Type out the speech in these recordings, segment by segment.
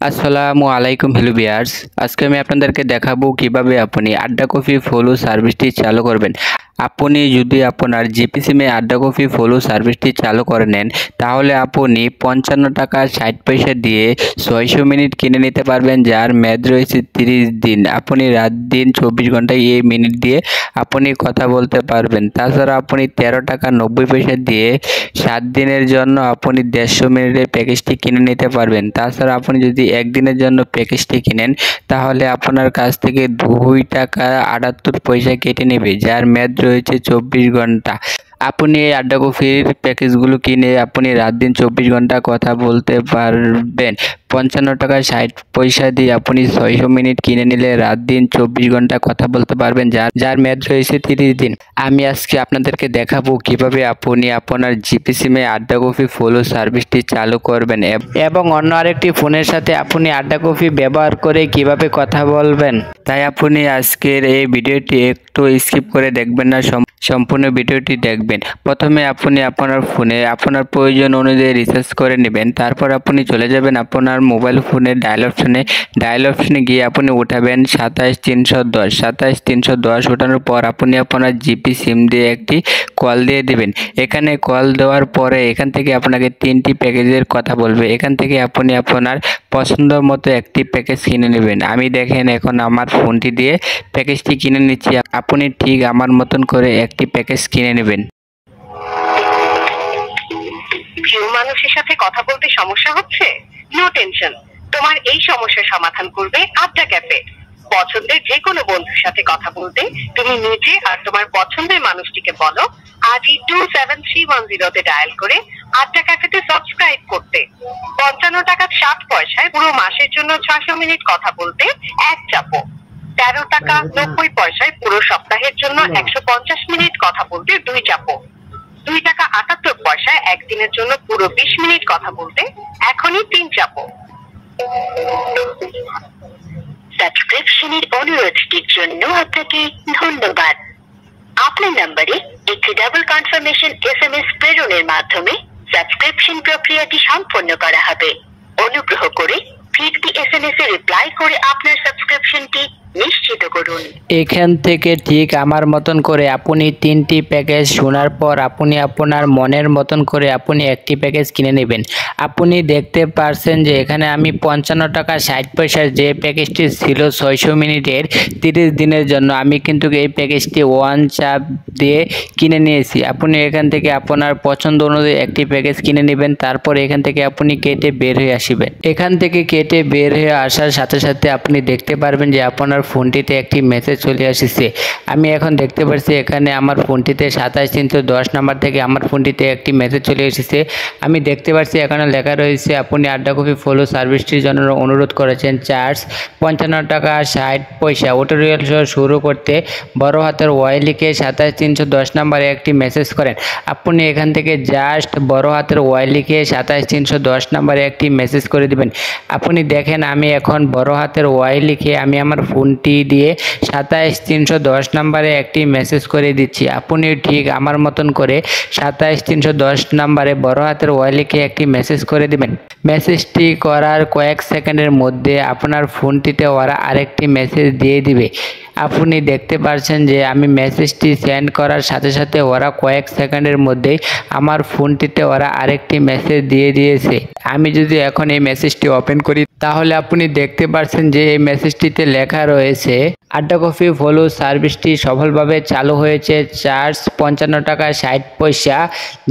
আসসালামু আলাইকুম hello viewers, আজকে আমি আপনাদেরকে দেখাবো কিভাবে আপনি আড্ডা কফি ফলো সার্ভিসটি চালু করবেন। আপনি যদি আপনার জিপি সিমে আড্ডা কফি ফলো সার্ভিসটি চালু করে নেন, তাহলে আপনি 55 টাকা 60 পয়সা দিয়ে 600 মিনিট কিনে নিতে পারবেন, যার মেয়াদ রয়েছে 30 দিন। আপনি রাত দিন 24 ঘন্টায় এই মিনিট দিয়ে আপনি কথা বলতে পারবেন। তাছাড়া আপনি 13 টাকা 90 পয়সা দিয়ে 7 দিনের জন্য আপনি 150 মিনিটের প্যাকেজটি কিনে নিতে পারবেন। তাছাড়া আপনি যদি একদিনের জন্য প্যাকেজটি কিনেন, তাহলে আপনার কাছ থেকে 2 টাকা 78 পয়সা কেটে নেবে, যার মেয়াদ রয়েছে 24 ঘন্টা। আপনি এই আড্ডা কফির প্যাকেজগুলো কিনে আপনি রাত দিন 24 ঘন্টা কথা বলতে পারবেন। 55 টাকা 60 পয়সা দিয়ে আপনি 600 মিনিট কিনে নিলে রাত দিন 24 ঘন্টা কথা বলতে পারবেন, যার মেয়াদ রয়েছে 30 দিন। আমি আজকে আপনাদেরকে দেখাবো কিভাবে আপনি আপনার জিপি সিমে আড্ডা কফি ফলো সার্ভিসটি চালু করবেন এবং অন্য আরেকটি ফোনের সাথে আপনি আড্ডা কফি ব্যবহার করে কিভাবে কথা বলবেন। তাই আপনি আজকের এই ভিডিওটি একটু স্কিপ করে দেখবেন না, সম্পূর্ণ ভিডিওটি দেখবেন। প্রথমে আপনি আপনার ফোনে আপনার প্রয়োজন অনুযায়ী রিচার্জ করে নেবেন। তারপর আপনি চলে যাবেন আপনার মোবাইল ফোনের ডায়াল অপশনে গিয়ে আপনি উঠাবেন 27310। 27310 ওঠানোর পর আপনি আপনার জিপি সিম দিয়ে একটি কল দিয়ে দিবেন। এখানে কল দেওয়ার পরে এখান থেকে আপনাকে 3টি প্যাকেজের কথা বলবে। এখান থেকে আপনি আপনার পছন্দ মতো একটি প্যাকেজ কিনে নেবেন। আমি দেখেন এখন আমার ফোনটি দিয়ে প্যাকেজটি কিনে নিচ্ছি। আপনি ঠিক আমার মতন করে একটি প্যাকেজ কিনে নেবেন। প্রিয় মানুষের সাথে কথা বলতে সমস্যা হচ্ছে? নো টেনশন, তোমার এই সমস্যার সমাধান করবে আড্ডা ক্যাফে। পছন্দের যে কোনো বন্ধুর সাথে কথা বলতে তুমি নিজে আর তোমার পছন্দের মানুষটিকে বলো আজই 27310 ডায়াল করে আড্ডা ক্যাফেতে সাবস্ক্রাইব করতে। 55 টাকা 60 পয়সায় পুরো মাসের জন্য 600 মিনিট কথা বলতে এক চাপো। 13 টাকা 90 পয়সায় পুরো সপ্তাহের জন্য 150 মিনিট কথা বলতে 2 চাপো। 2 টাকা 78 পয়সায় একদিনের জন্য পুরো 20 মিনিট কথা বলতে এখনই 3 চাপো। সাবস্ক্রিপশনের অনুরোধটির জন্য আপনাকে ধন্যবাদ। আপনার নম্বরে একটি ডাবল কনফার্মেশন এসএমএস প্রেরণের মাধ্যমে সাবস্ক্রিপশন প্রক্রিয়াটি সম্পন্ন করা হবে। অনুগ্রহ করে ফিরতি এসএমএস এ রিপ্লাই করে আপনার সাবস্ক্রিপশনটি নিশ্চিত করুন। এখান থেকে ঠিক আমার মতন করে আপনি 3টি প্যাকেজ শোনার পর আপনি আপনার মনের মতন করে আপনি একটি প্যাকেজ কিনে নেবেন। আপনি দেখতে পারছেন যে এখানে আমি 55 টাকা 60 পয়সার যে প্যাকেজটি ছিল 600 মিনিটের 30 দিনের জন্য, আমি কিন্তু এই প্যাকেজটি 1 চাপ দিয়ে কিনে নিয়েছি। আপনি এখান থেকে আপনার পছন্দ অনুযায়ী একটি প্যাকেজ কিনে নেবেন। তারপর এখান থেকে আপনি কেটে বের হয়ে আসবেন। এখান থেকে কেটে বের হয়ে আসার সাথে সাথে আপনি দেখতে পারবেন যে আপনার ফোনটিতে একটি মেসেজ চলে আসছে। আমি এখন দেখতে পাচ্ছি এখানে আমার ফোনটিতে 27310 নাম্বার থেকে আমার ফোনটিতে একটি মেসেজ চলে এসেছে। আমি দেখতে পাচ্ছি এখানে লেখা রয়েছে আপনি আড্ডা কফি ফলো সার্ভিসটির জন্য অনুরোধ করেছেন, চার্জ 55 টাকা 60 পয়সা। টিউটোরিয়াল শুরু করতে বড় হাতের ওয়াই লিখে 27310 নাম্বারে একটি মেসেজ করেন। আপনি এখান থেকে জাস্ট বড় হাতের ওয়াই লিখে 27310 নাম্বারে একটি মেসেজ করে দিবেন। আপনি দেখেন আমি এখন বড় হাতের ওয়াই লিখে আমি আমার ফোনটি দিয়ে 27310 নাম্বারে একটি মেসেজ করে দিচ্ছি। আপনি ঠিক আমার মতন করে 27310 নাম্বারে বড় হাতের ওয়াই লিখে একটি মেসেজ করে দিবেন। মেসেজটি করার কয়েক সেকেন্ডের মধ্যে আপনার ফোনটিতে ওরা আরেকটি মেসেজ দিয়ে দিবে। আপনি দেখতে পাচ্ছেন যে আমি মেসেজটি সেন্ড করার সাথে সাথে ওরা কয়েক সেকেন্ডের মধ্যেই আমার ফোনটিতে ওরা আরেকটি মেসেজ দিয়ে দিয়েছে। আমি যদি এখন এই মেসেজটি ওপেন করি, তাহলে আপনি দেখতে পাচ্ছেন যে এই মেসেজটিতে লেখা রয়েছে আড্ডা কফি ফলো সার্ভিসটি সফলভাবে চালু হয়েছে, চার্জ 55 টাকা 60 পয়সা,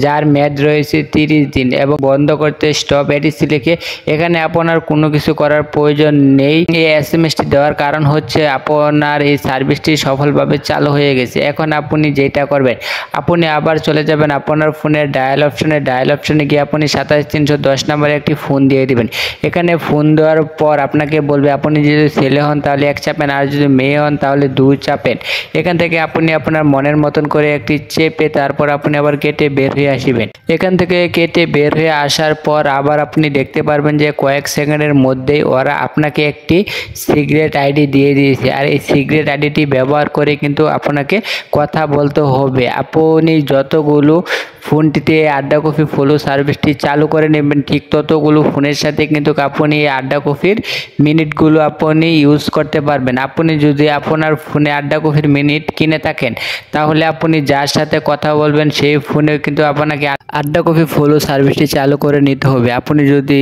যার মেয়াদ রয়েছে 30 দিন এবং বন্ধ করতে স্টপ এডিসি লিখে। এখানে আপনার কোনো কিছু করার প্রয়োজন নেই। এই এসএমএসটি দেওয়ার কারণ হচ্ছে আপনার এই সার্ভিসটি সফলভাবে চালু হয়ে গেছে। এখন আপনি যেটা করবেন, আপনি আবার চলে যাবেন আপনার ফোনের ডায়াল অপশনে গিয়ে আপনি 27310 নাম্বারে একটি ফোন দিয়ে দিবেন। এখানে ফোন দেওয়ার পর আপনাকে বলবে আপনি যদি ছেলে হন তাহলে 1 চাপেন, আর যদি মেয়ে হন তাহলে 2 চাপেন। এখান থেকে আপনি আপনার মনের মতন করে একটি চেপে তারপর আপনি আবার কেটে বের হয়ে আসবেন। এখান থেকে কেটে বের হয়ে আসার পর আবার আপনি দেখতে পারবেন যে কয়েক সেকেন্ডের মধ্যেই ওরা আপনাকে একটি সিক্রেট আইডি দিয়ে দিয়েছে। আর এই সিক্রেট আইডিটি ব্যবহার করে কিন্তু আপনাকে কথা বলতে হবে। আপনি যতগুলো ফোনটিতে আড্ডা কফি ফলো সার্ভিসটি চালু করে নেবেন। ঠিক ততগুলো ফোনের সাথে কিন্তু আপনি এই আড্ডা কফির মিনিটগুলো আপনি ইউজ করতে পারবেন। আপনি যদি আপনার ফোনে আড্ডা কফির মিনিট কিনে থাকেন তাহলে আপনি যার সাথে কথা বলবেন সেই ফোনে কিন্তু আপনাকে আড্ডা কফি ফলো সার্ভিসটি চালু করে নিতে হবে। আপনি যদি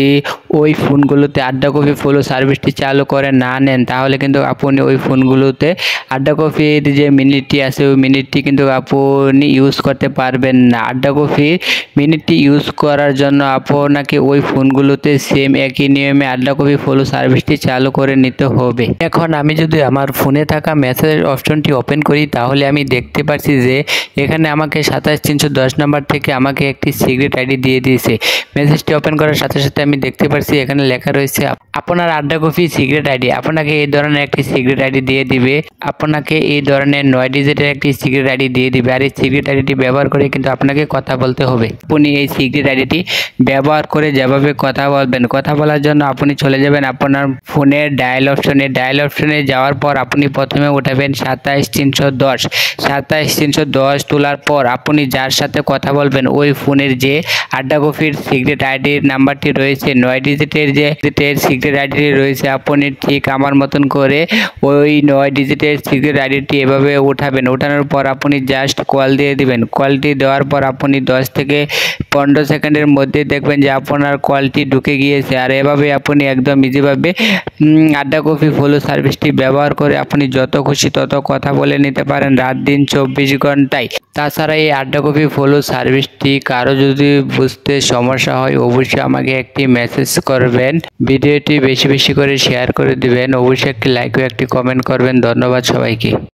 ওই ফোনগুলোতে আড্ডা কফি ফলো সার্ভিসটি চালু করে না নেন তাহলে কিন্তু আপনি ওই ফোনগুলোতে আড্ডা কফির যে মিনিটটি আছে ওই মিনিটটি কিন্তু আপনি ইউজ করতে পারবেন না। আড্ডা কফি মিনিটটি ইউজ করার জন্য আপনাকে ওই ফোনগুলোতে সেম একই নিয়মে আড্ডা কফি ফলো সার্ভিসটি চালু করে নিতে হবে। এখন আমি যদি আমার ফোনে থাকা মেসেজ অপশনটি ওপেন করি তাহলে আমি দেখতে পাচ্ছি যে এখানে আমাকে 27310 নাম্বার থেকে আমাকে একটি সিক্রেট আইডি দিয়ে দিয়েছে। মেসেজটি ওপেন করার সাথে সাথে আমি দেখতে পাচ্ছি এখানে লেখা রয়েছে আপনার আড্ডা কফি সিক্রেট আইডি। আপনাকে এই ধরনের একটি সিক্রেট আইডি দিয়ে দিবে, আপনাকে এই ধরনের 9 ডিজিটের একটি সিক্রেট আইডি দিয়ে দিবে। আর এই সিক্রেট আইডিটি ব্যবহার করে কিন্তু আপনাকে কথা বলতে হবে। আপনি এই সিক্রেট আইডিটি ব্যবহার করে যেভাবে কথা বলবেন, কথা বলার জন্য আপনি চলে যাবেন আপনার ফোনের ডায়াল অপশনে যাওয়ার পর আপনি প্রথমে উঠাবেন 27310। 27310 তোলার পর আপনি যার সাথে কথা বলবেন ওই ফোনের যে আড্ডা কফির সিক্রেট আইডির নাম্বারটি রয়েছে 9 ডিজিটের যে সিক্রেট আইডিটি রয়েছে আপনি ঠিক আমার মতন করে ওই 9 ডিজিটের সিক্রেট আইডিটি এভাবে উঠাবেন। ওঠানোর পর আপনি জাস্ট কল দিয়ে দিবেন। কলটি দেওয়ার পর আপনি 10 থেকে 15 সেকেন্ডের মধ্যে দেখবেন যে আপনার কলটি ঢুকে গিয়েছে। আর এভাবে আপনি একদম ইজিভাবে আড্ডা কফি ফলো সার্ভিসটি ব্যবহার করে আপনি যত খুশি তত কথা বলে নিতে পারেন রাত দিন 24 ঘন্টায়। তাছাড়া এই আড্ডা কফি ফলো সার্ভিসটি কারো যদি বুঝতে সমস্যা হয় অবশ্যই আমাকে একটি মেসেজ করবেন, ভিডিওটি বেশি বেশি করে শেয়ার করে দিবেন, অবশ্যই একটি লাইক ও একটি কমেন্ট করবেন। ধন্যবাদ সবাইকে।